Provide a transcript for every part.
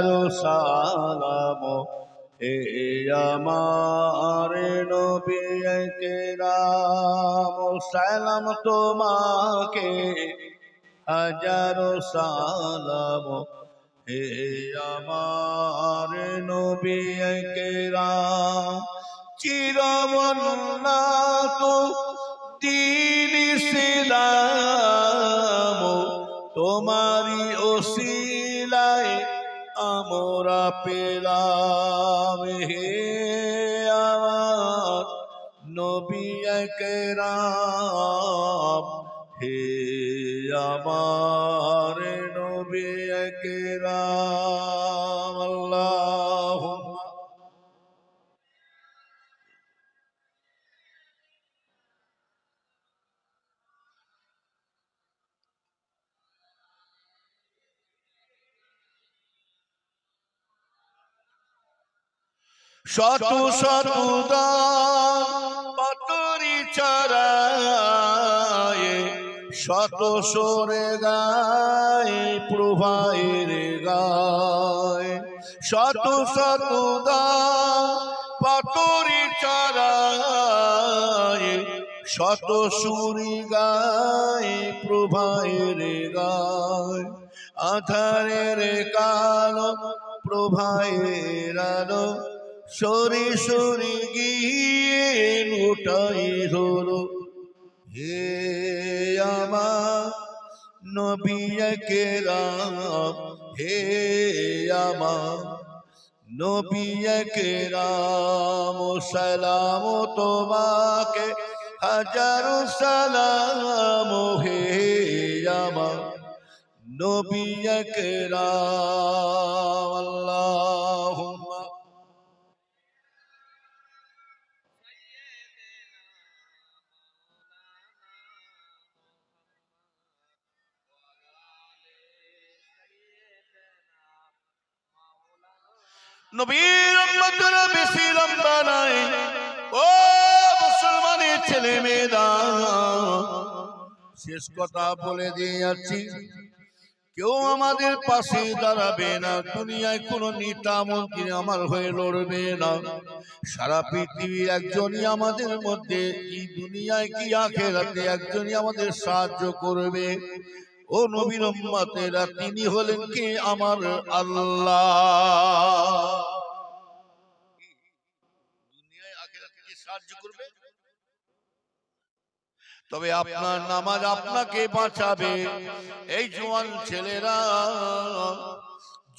হাজারো সালাম হে আমার নবী কেরাম, সালাম তোমাকে হাজারো সালাম হে আমার নবী কেরাম। চিরমন্নাত দ্বীন ইসলাম তোমারি ওসিলায় আমরা পেলাম হে আমার নবী কেরাম, হে আমার নবী কেরাম। আল্লাহুম্মা শত শত পাতরি চড়ায় শত সরে গায় প্রভায়ের গায়, শত শত পাতরি চড়ায় শত সুরি গায় প্রভায়ের গায়। আধারের কালো প্রভায়ের আলো সরি সরি গিয়ে লুটাই ধরো হে আমার নবী কেরাম, হে আমার নবী কেরাম। সালাম তোমাকে হাজারো সালাম হে আমার নবী কেরাম। আল্লাহুম্মা নবীর উম্মতের বেশি লম্বা নাই ও মুসলমানের ছেলে মেয়েরা, শেষ কথা বলে দিয়ে যাচ্ছি, কেউ আমাদের পাশে দাঁড়াবে না, দুনিয়ায় কোন নেতা মন্ত্রী আমার হয়ে লড়বে না। সারা পৃথিবীর একজনই আমাদের মধ্যে, এই দুনিয়ায় কি আখিরাতে একজনই আমাদের সাহায্য করবে। ও নবীর উম্মতেরা, তিনি হলেন কে? আমার আল্লাহ। দুনিয়ায় আখিরাতে কি সাহায্য করবে? তবে আপনার নামাজ আপনাকে বাঁচাবে। এই জোয়ান ছেলেরা,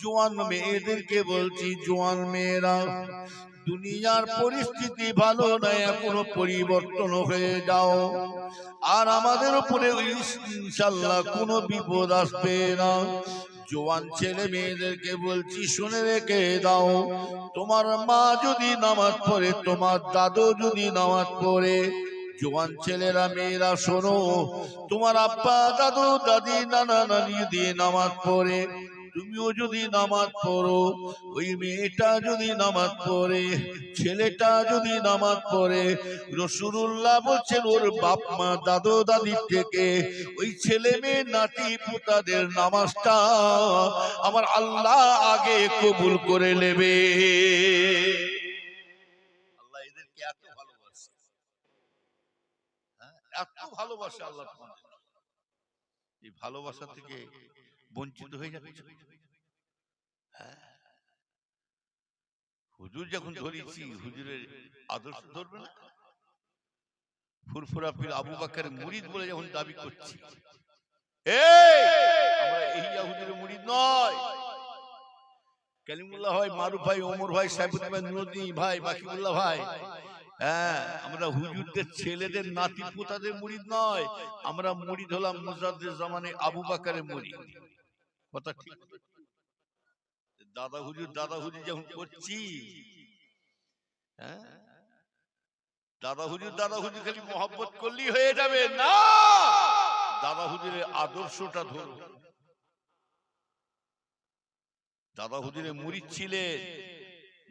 জোয়ান মেয়েদেরকে বলছি, জোয়ান মেয়েরা, দুনিয়ার পরিস্থিতি ভালো নয়, এখনো পরিবর্তন হয়ে যাও। আর আমাদের উপরে ইনশাআল্লাহ কোনো বিপদ আসবে না। জোয়ান ছেলে মেয়েদেরকে বলছি, শুনে রেখে দাও, তোমার মা যদি নামাজ পড়ে, তোমার দাদু যদি নামাজ পড়ে, জোয়ান ছেলেরা মেয়েরা শোনো, তোমার আব্বা দাদু দাদি নানা নানি দিয়ে নামাজ পড়ে, তুমিও যদি নামাজ পড়ো, ওই মেয়েটা যদি নামাজ পড়ে, ছেলেটা যদি নামাজ পড়ে, রাসূলুল্লাহ বলছেন ওর বাপ মা দাদু দাদির থেকে ওই ছেলে মেয়ে নাতি পুতাদের নামাজটা আমার আল্লাহ আগে কবুল করে নেবে। আল্লাহ এদেরকে এত ভালোবাসে, এত ভালোবাসে আল্লাহ তোমাদের, এই ভালোবাসা থেকে বঞ্চিত হয়ে যাচ্ছে। হুজুর যখন ধরেছি, হুজুরের আদর্শ ধরবে না? ফুরফুরা পীর আবু বকর মুরিদ বলে যখন দাবি করছি, আমরা এই হুজুরের মুরিদ নয়। কালিমুল্লাহ ভাই, মারুফ ভাই, ওমর ভাই, সাইফুদ্দিন ভাই, নুরুদ্দিন ভাই, বাকিবুল্লাহ ভাই, আমরা হুজুরদের ছেলেদের নাতি পোতাদের মুরিদ নয়, আমরা মুরিদ হলাম মুজাদ্দিদ জামানে আবু বকরের মুরিদ। কথা ঠিক? দাদা হুজুর যখন করছি, দাদা হুজুর খালি মহব্বত করলেই হয়ে যাবে না, দাদা হুজুরের আদর্শটা ধরো। দাদা হুজুরের মুরিদ ছিলেন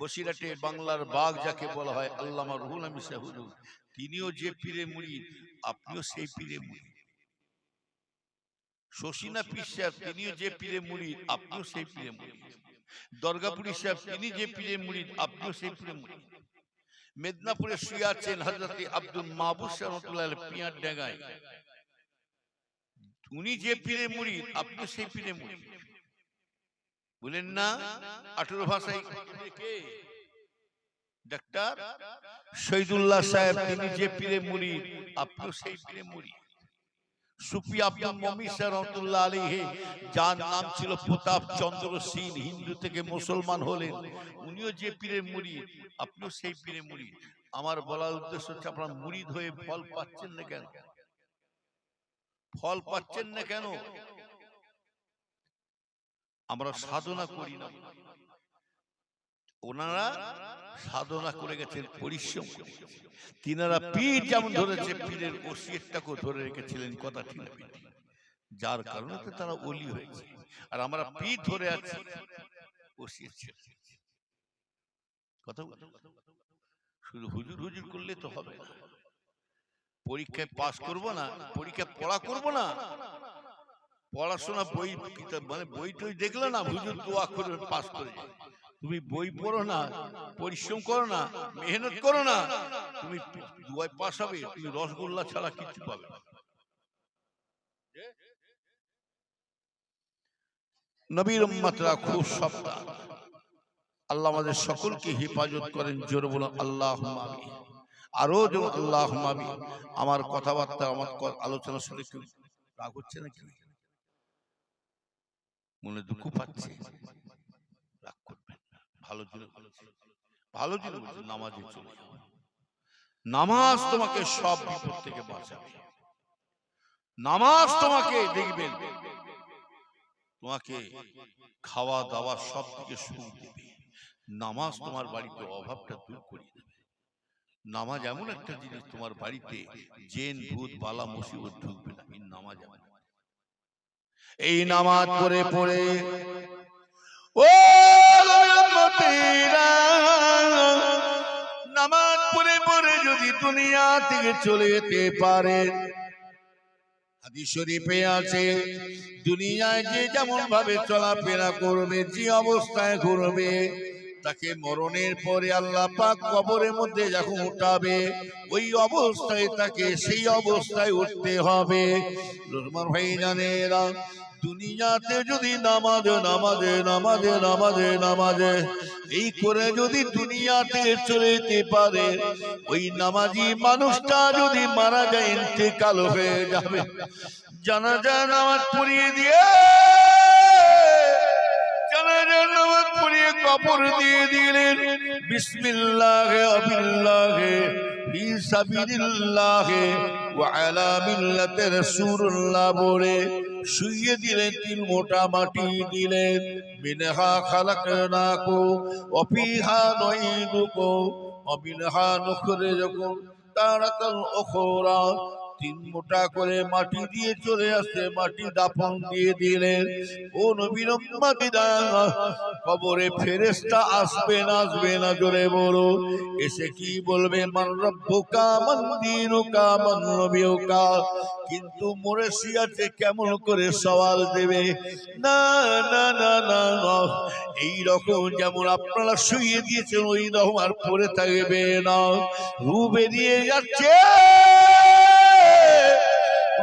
বসিরহাটে বাংলার বাগ যাকে বলা হয় আল্লামা রুহুল আমিন সাহেব হুজুর, তিনিও যে পীরে মুরিদ, আপনিও সেই পীরে মুরিদ। শশীনা পীর সাহেব, তিনিও যে পীরে মুরিদ, আপনিও সেই পীরে মুরিদ। দরগাপুরি সাহেব তিনি যে পীরের মুরিদ, আপনিও সেই পীরের মুরিদ। মেদিনীপুরে শুয়ে আছেন হযরত আব্দুল মাহবুব রহমাতুল্লাহ আলাইহি পিয়ার ডাঙ্গায়, উনি যে পীরের মুরিদ, আপনি সেই পীরের মুরিদ। বলেন না 18 ভাষায় কে? ডাক্তার শহীদুল্লাহ সাহেব, তিনি যে পীরের মুরিদ, আপনিও সেই পীরের মুরিদ। সুফি আব্দুল মুমিন রহমাতুল্লাহ আলাইহি, যার নাম ছিল প্রতাপ চন্দ্র সিং, হিন্দু থেকে মুসলমান হলেন, উনিও যে পীরের মুরিদ, আপনিও সেই পীরের মুরিদ। আমার বলার উদ্দেশ্য হচ্ছে, আপনারা মুরিদ হয়ে ফল পাচ্ছেন না কেন? ফল পাচ্ছেন না কেন? আমরা সাধনা করি না, ওনারা সাধনা করে গেছেন, পরিশ্রম করে গেছেন। তিনারা পীর যেমন ধরেছে, পীরের ওসিয়তটাকে ধরে রেখেছিলেন, কথা ঠিক না? যার কারণে তো তারা ওলি হয়েছে। আর আমরা পীর ধরে আছি, ওসিয়ত ছেড়ে কথা শুধু হুজুর হুজুর করলে তো হবে না। পরীক্ষায় পাস করব না, পরীক্ষায় পড়া করব না, পড়াশোনা বই মানে বই টই দেখলে না, হুজুর দোয়া করে পাস করে যায়। তুমি বই পড়ো না, পরিশ্রম করো না, মেহনত করো না, তুমি দুয়ায় পাস হবে, তুমি রসগোল্লা ছাড়া কিছু পাবে না। নবীর উম্মতরা খুব সাবধান। আল্লাহ আমাদের সকলকে হেফাজত করেন। জোরে বলুন আল্লাহুম্মা আমিন। আরো জোরে আল্লাহুম্মা আমিন। আমার কথাবার্তা, আমার আলোচনা শুনে কেউ রাগ হচ্ছে নাকি? মনে দুঃখ পাচ্ছে? রাগ করবেন না। ভালো জন্য ভালো জন্য নামাজে চলে যাও। নামাজ তোমাকে সব বিপদ থেকে বাঁচাবে। নামাজ তোমাকে দেখবেন, তোমাকে খাওয়া দাওয়া সব থেকে সুখ দেবে। নামাজ তোমার বাড়িতে অভাবটা দূর করে দেবে। নামাজ এমন একটা জিনিস, তোমার বাড়িতে জিন ভূত বালা মুসিবত ঢুকবে না। নামাজ এমন, এই নামাজ পড়ে পড়ে ও উম্মতেরা, নামাজ পড়ে পড়ে যদি দুনিয়া থেকে চলে যেতে পারে, হাদিস শরীফে আছে, দুনিয়ায় যে যেমন ভাবে চলাফেরা করবে, যে অবস্থায় ঘুরবে, তাকে মরণের পরে আল্লাহ পাক কবরের মধ্যে যখন উঠাবে, ওই অবস্থায় তাকে সেই অবস্থায় উঠতে হবে। আমার ভাইজানেরা, দুনিয়াতে যদি নামাজে নামাজে নামাজে নামাজে নামাজে এই করে যদি দুনিয়া থেকে চলে যেতে পারে, ওই নামাজি মানুষটা যদি মারা যায়, ইন্তেকাল হয়ে যাবে, জানাজা নামাজ পড়িয়ে দিয়ে, জানাজা নামাজ পড়িয়ে কবর দিয়ে দিলেন, বিসমিল্লাহি আবিল্লাহি ফি সাবিলিল্লাহি ওয়া আলা মিল্লাতি রাসূলুল্লাহ বলে শুইয়ে দিলেন। তিন মোটা মাটি দিলেন, মিনহা খালাকনাকুম ওয়া ফিহা নুঈদুকুম ওয়া মিনহা নুখরিজুকুম তারাতান উখরা। তিন মোটা করে মাটি দিয়ে চলে আসছে, মাটি দাফন দিয়ে দিলেন। ও নবীর উম্মতিরা, কবরে ফেরেশতা আসবে না আসবে না? জোরে বলো। এসে কি বলবে? মান রব্বুকা মান দীনুকা মান নবিয়ুকা। কিন্তু মরে শিয়াতে কেমন করে সওয়াল দেবে? না না না না, এই রকম যেমন আপনারা শুইয়ে দিয়েছেন, ওই রকম আর পড়ে থাকবে না। রু বেরিয়ে যাচ্ছে,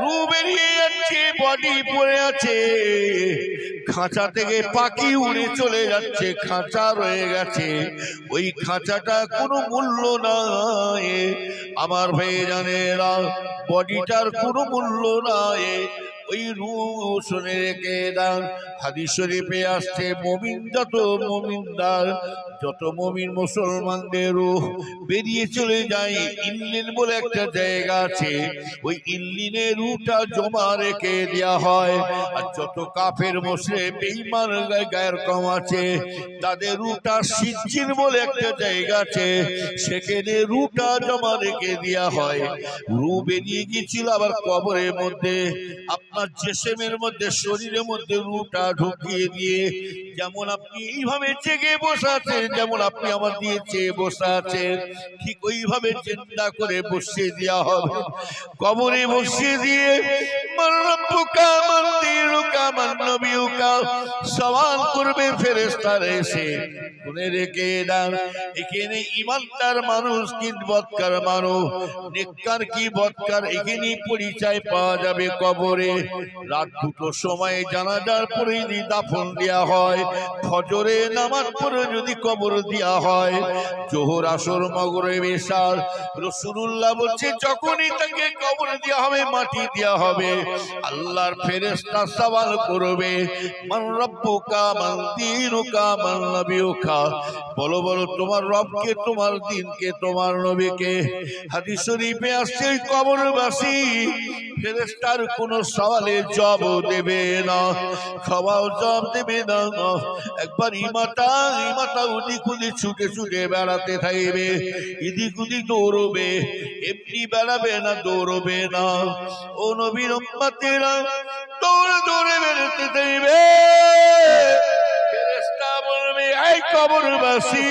রু বেরিয়ে যাচ্ছে, বডি পড়ে আছে, খাঁচা থেকে পাখি উড়ে চলে যাচ্ছে, খাঁচা রয়ে গেছে, ওই খাঁচাটা কোনো মূল্য নাই। আমার ভাইজানেরা, বডিটার কোনো মূল্য নাই, ওই রূহ শুনে রেখে দেন। হাদিস শরীফে আসছে, মুমিন যত মুমিন মুসলমানদের রূহ বেরিয়ে চলে যায়, ইল্লিন বলে একটা জায়গা আছে, ওই ইল্লিনে রূহটা জমা রেখে দেওয়া হয়। আর যত কাফের মুশরিক বেঈমান গায়ের কম আছে, তাদের রূহটা সিজ্জিন বলে একটা জায়গা আছে, সেখানে রূহটা জমা রেখে দেওয়া হয়। রূহ বেরিয়ে গিয়েছিল আবার কবরের মধ্যে, আপনার জিসমের মধ্যে, শরীরের মধ্যে রূহটা ঢুকিয়ে দিয়ে, যেমন আপনি এইভাবে জেগে বসে আছেন, যেমন আপনি আমার দিয়ে চেয়ে বসে আছেন, ঠিক ওইভাবে চিন্তা করে বসিয়ে দেওয়া হবে। কবরে বসিয়ে দিয়ে মান রব্বুকা মান দীনুকা মান নবিয়ুকা সওয়াল করবে ফেরেশতারা এসে। শুনে রেখে দাও, এখানে ইমানদার মানুষ কি বদকার মানুষ, নেককার কি বদকার, এখানে পরিচয় পাওয়া যাবে কবরে। রাত দুটোর সময় জানাজার পরে যদি দাফন দেওয়া হয়, ফজরে নামাজ পড়ে যদি কবর দেওয়া হয়, জোহর আসর মাগরিব এশা, রাসূলুল্লাহ বলছে যখনই তাকে কবর দেওয়া হবে, মাটি দেওয়া হবে, আল্লাহর ফেরেশতা সওয়াল করবে মান রব্বুকা মান দীনুকা মান নবিয়ুকা, বলো বলো তোমার রবকে, তোমার দ্বীনকে, তোমার নবীকে। হাদিস শরীফে আসছে ওই কবরবাসী ফেরেশতার কোন সওয়ালের জবাব দেবে না, খাওয়াও জবাব দেবে না। একবার ইমাতা ওদিক ওদিক ছুটে ছুটে বেড়াতে থাকবে, এদিক ওদিক দৌড়বে, এমনি বেড়াবে না, দৌড়বে না। ও নবীর উম্মতেরা, দৌড়ে দৌড়ে বেড়াতে থাকবে। ফেরেশতা বলবে এই কবরবাসী,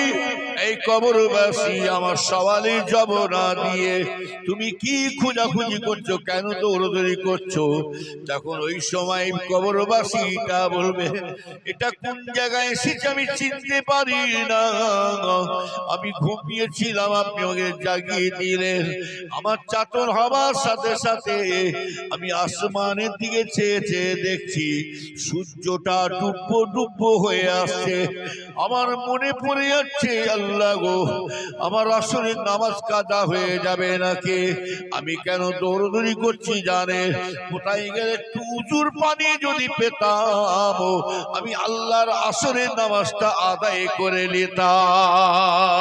এই কবরবাসী আমার সওয়ালের জবাব না দিয়ে তুমি কি খোঁজাখুঁজি করছো, কেন দৌড়দৌড়ি করছো? তখন ওই সময় কবরবাসীটা বলবে এটা কোন জায়গায় এসেছে আমি চিনতে পারি না, আমি ঘুমিয়েছিলাম, আপনি আমাকে জাগিয়ে দিলেন। আমার চাতন হবার সাথে সাথে আমি আসমানের দিকে চেয়ে চেয়ে দেখছি সূর্যটা ডুববো ডুববো হয়ে আসছে। আমার মনে পড়ে যাচ্ছে আল্লাহ গো, আমার আসরের নামাজ কাজা হয়ে যাবে নাকি, আমি কেন দৌড়দৌড়ি করছি জানে, কোথায় গেলে একটু উজুর পানি যদি পেতাম, আমি আল্লাহর আসরের নামাজটা আদায় করে নিতাম।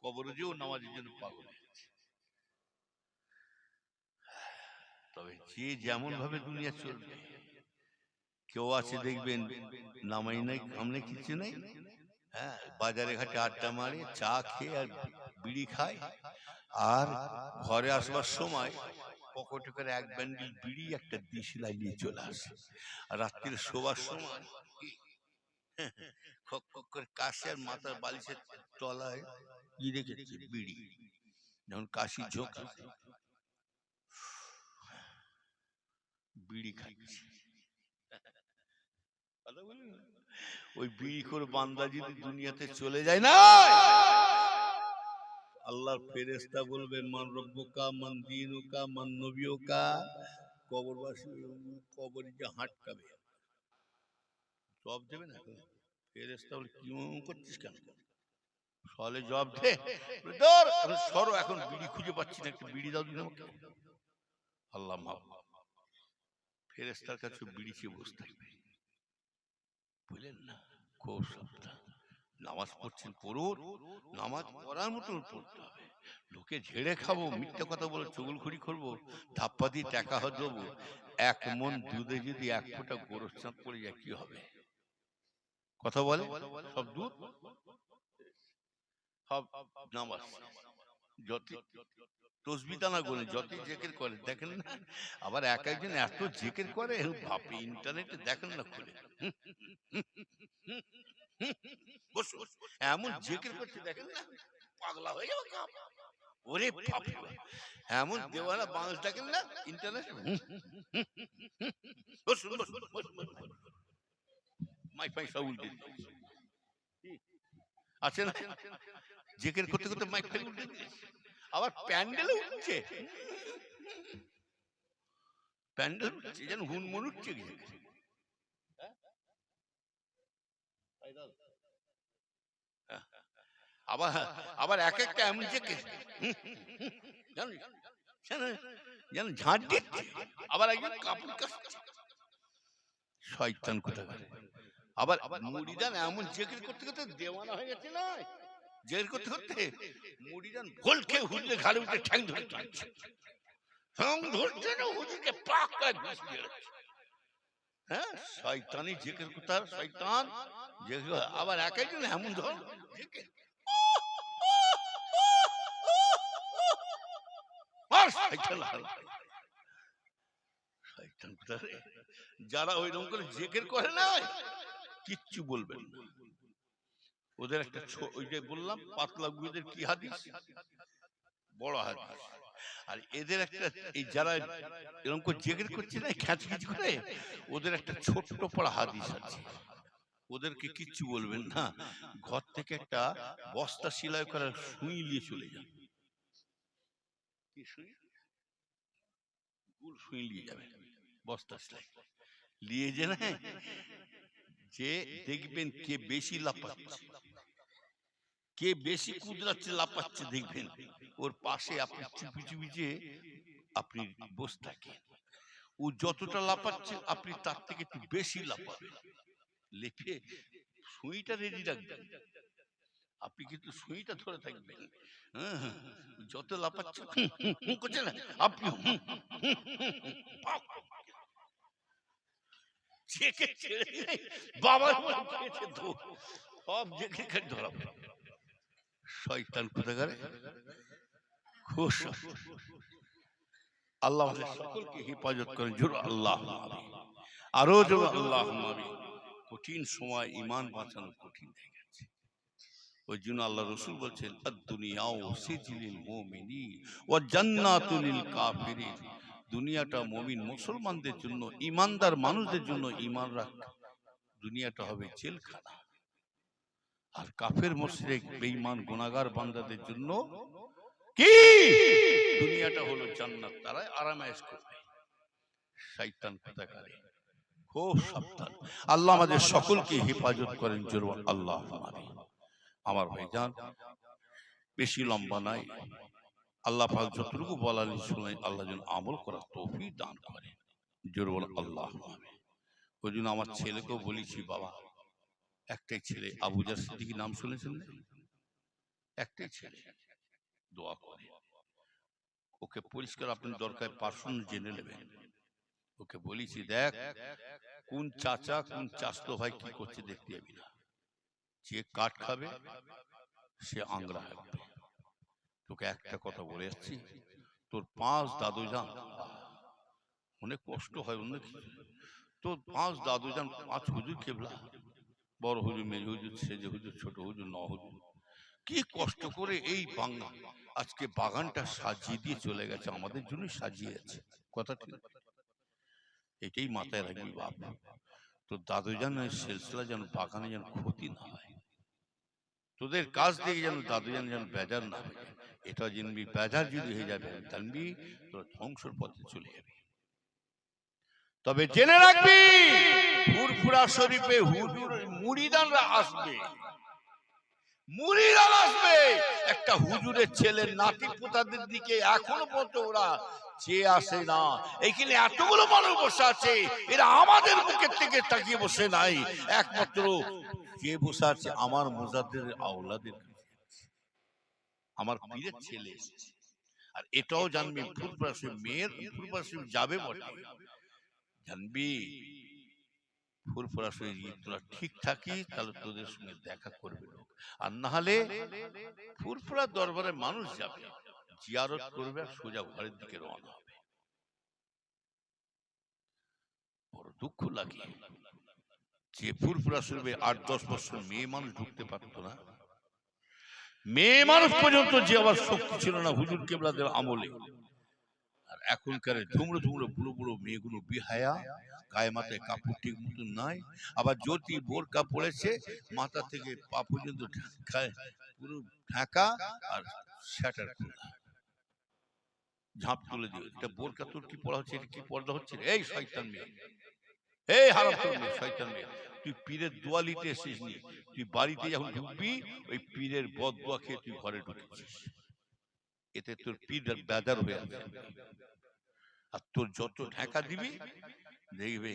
কবরে যেও নামাজের জন্য পাগল। তবে যে যেমন ভাবে দুনিয়া চলবে, কেউ আছে দেখবেন নামাই নাই, কামনে কিছু নেই, হ্যাঁ, বাজারে ঘাটে আড্ডা মারে, চা খেয়ে আর বিড়ি খায়, আর ঘরে আসবার সময় পকেটে করে এক ব্যান্ডেল বিড়ি একটা দিশলাই নিয়ে চলে আসে। আর রাত্রির শোবার সময় খক খক করে কাশে, আর মাথার বালিশের তলায় কি রেখেছে বিড়ি, যখন কাশি ঝোঁক বিড়ি খাচ্ছে। ওই বিড়ি করে বান্দা যদি দুনিয়াতে চলে যায় না, আল্লাহর ফেরেশতা বলবেন মান রব্বুকা মান দীনুকা মান নবিয়ুকা, কবরবাসী কবরে যে হাঁটকাবে, জবাব দেবে না। ফেরেশতা বলে কি করছিস কেন, সলে জবাব দে, সরো, এখন বিড়ি খুঁজে পাচ্ছি না, একটা বিড়ি দাও দিন আমাকে। আল্লাহ মাফ, ফেরেশতার কাছে বিড়ি চেয়ে বসে থাকবে। বুঝলেন না, খুব সাবধান। নামাজ পড়ছেন পড়ুন, নামাজ পড়ার মতন পড়তে হবে। লোকে ঝেড়ে খাবো, মিথ্যা কথা বলে চুগলখড়ি করবো, ধাপ্পা দিয়ে টাকা দেবো, এক মন দুধে যদি এক ফোঁটা গোরস চাঁদ পড়ে যায় কি হবে? কথা বলে সব দুধ সব নামাজ, যত তসবিদানা গোনে, যত জেকের করে দেখেন না। আবার এক একজন এত জেকের করে, বাপে ইন্টারনেটে দেখেন না খুলে, এমন জেকের করছে দেখেন না, পাগলা হয়ে যাবে। ওরে বাপ, এমন দেওয়ানা বাংলাদেশ দেখেন না ইন্টারনেট, মাই ফাই সব উল্টে আছে না, জেকের করতে করতে মাইক ফাই উল্টে দিয়েছে। আবার প্যান্ডেলে উঠছে, প্যান্ডেল উঠছে যেন হুনমুন উঠছে। আবার আবার এক একটা এমন জেকের যেন ঝাঁট দিচ্ছে, আবার একজন কাপড় কাচছে, শয়তান কোথাকার। আবার মুড়িদান এমন জেকের করতে করতে দেওয়ানা হয়ে গেছে না, জেকের করতে করতে মুড়িদান ভোল খেয়ে হুজলে ঘাড়ে উঠে ঠ্যাং ধরে টানছে, ঠ্যাং ধরছে না, হুজুরকে পাক করে ঘুষিয়ে যাচ্ছে। হ্যাঁ, শয়তানি জেকের কোথার শয়তান জেকের। আবার এক একজন এমন ধর জেকের, যারা ওইরকম করে জেকের করে না কিচ্ছু বলবেন না। ওদের একটা ওই যে বললাম পাতলা গুঁদের কি হাদিস, বড় হাদিস। আর এদের একটা, এই যারা এরকম করে জেগের করছে না খ্যাচখিচ করে, ওদের একটা ছোট্ট পড়া হাদিস আছে, ওদেরকে কিচ্ছু বলবেন না, ঘর থেকে একটা বস্তা সেলাই করার সুই নিয়ে চলে যান। কি সুই? গুল সুই নিয়ে যাবেন, বস্তা সেলাই নিয়ে যে না, যে দেখবেন কে বেশি লাফাচ্ছে, কে বেশি কুদরাচ্ছে লাফাচ্ছে, দেখবেন ওর পাশে আপনি চুপি চুপি যে আপনি বসে থাকেন, ও যতটা লাফাচ্ছে আপনি তার থেকে একটু বেশি লাফাবেন, লেপে সুইটা রেডি রাখবেন, আপনি কিন্তু সুইটা ধরে থাকবেন। হ্যাঁ, যত লাফাচ্ছে করছে না আপনি বাবার সব জেগে ধরাবে। শয়তান কোথাকার, খুব আল্লাহ আমাদের সকলকে হেফাজত করেন, জোর আল্লাহ আরো জোর আল্লাহ। কঠিন সময় ইমান বাঁচানো কঠিন হয়ে গেছে, ওই জন্য আল্লাহ রসুল বলছেন আদ-দুনিয়াউ সিজনুল মুমিনিন ওয়া জান্নাতুল লিল কাফিরিন, দুনিয়াটা মুমিন মুসলমানদের জন্য, ইমানদার মানুষদের জন্য, ইমান রাখ, দুনিয়াটা হবে জেলখানা, আর কাফের মুশরিক বেঈমান গুনাহগার বান্দাদের জন্য কি দুনিয়াটা হলো জান্নাত, তারা আরামায়েশ করবে। শয়তান কোথাকার, খুব সাবধান। আল্লাহ আমাদের সকলকে হেফাজত করেন, জোর আল্লাহ। আমার ভাইজান বেশি লম্বা নাই, আল্লাহ পাক যতটুকু বলার শুনে আল্লাহ যেন আমল করার তৌফিক দান করে, জোর বল আল্লাহ। ওই জন্য আমার ছেলেকেও বলেছি, বাবা একটাই ছেলে, আবু জার সিদ্দিকী নাম শুনেছেন না? একটাই ছেলে, দোয়া করে ওকে পরিষ্কার, আপনি দরকার পার্সন জেনে নেবেন। ওকে বলেছি, দেখ কোন চাচা কোন চাচতো ভাই কি করছে দেখতে যাবি না, যে কাঠ খাবে সে আংরা হবে। তোকে একটা কথা বলে যাচ্ছি, তোর 5 দাদু যান, অনেক কষ্ট হয় অনেক, তোর 5 দাদু যান, 5 হুজুর কেবলা, বড় হুজুর, মেজ হুজুর, সেজে হুজুর, ছোট হুজুর, ন হুজুর, কি কষ্ট করে এই বাংলা আজকে বাগানটা সাজিয়ে দিয়ে চলে গেছে, আমাদের জন্য সাজিয়ে আছে, কথা ঠিক, এটাই মাথায় রাখবি বাপ। তো দাদু জানের সিলসিলা যেন বাগানে যেন ক্ষতি না হয়, তোদের কাজ থেকে যেন দাদু যেন বেজার না হয়, এটা জানবি, বেজার যদি হয়ে যাবে জানবি তোর ধ্বংসের পথে চলে যাবে। তবে জেনে রাখবি, ফুরফুরা শরীফে হুজুর মুরিদানরা আসবে, মুরিদান আসবে, একটা হুজুরের ছেলের নাতি পোতাদের দিকে এখনো পর্যন্ত ওরা চেয়ে আসে না। এখানে এতগুলো মানুষ বসে আছে, এরা আমাদের মুখের থেকে তাকিয়ে বসে নাই, একমাত্র কে বসে আছে, আমার মুজাদ্দের আওলাদের, আমার পীরের ছেলে। আর এটাও জানবি, ফুরফুরা শরীফ মেয়ের ফুরফুরা শরীফ যাবে বটে, জানবি ফুরফুরা শরীফ তোরা ঠিক থাকি তাহলে তোদের সঙ্গে দেখা করবে লোক, আর না হলে ফুরফুরা দরবারে মানুষ যাবে, জিয়ারত করবে, আর সোজা ঘরের দিকে রওনা হবে। বড় দুঃখ লাগে যে ফুরফুরা শরীফে 8-10 বছর মেয়ে মানুষ ঢুকতে পারতো না, মেয়ে মানুষ পর্যন্ত যে আবার শক্তি ছিল না হুজুর কেবলাদের আমলে। আর এখনকার ঝুমড়ো ঝুমড়ো বুড়ো বুড়ো মেয়েগুলো বিহায়া, গায়ে মাথায় কাপড় ঠিক মতন নাই, আবার জ্যোতি বোরকা পড়েছে, মাথা থেকে পা পর্যন্ত পুরো ঢাকা, আর শাটার খোলা, ঝাঁপ তুলে দিও, এটা বোরকা তোর কি পড়া হচ্ছে, এটা কি পর্দা হচ্ছে? এই শয়তান মেয়ে, এই হারামখোর মেয়ে, শয়তান মেয়ে, তুই পীরের দোয়া নিতে এসেছিস নি, তুই বাড়িতে যখন ঢুকবি ওই পীরের বদদোয়া খেয়ে তুই ঘরে ঢুকেছিস, এতে তোর পীর বেজার হয়ে আছে। আর তোর যত ঢাকা দিবি দেখবে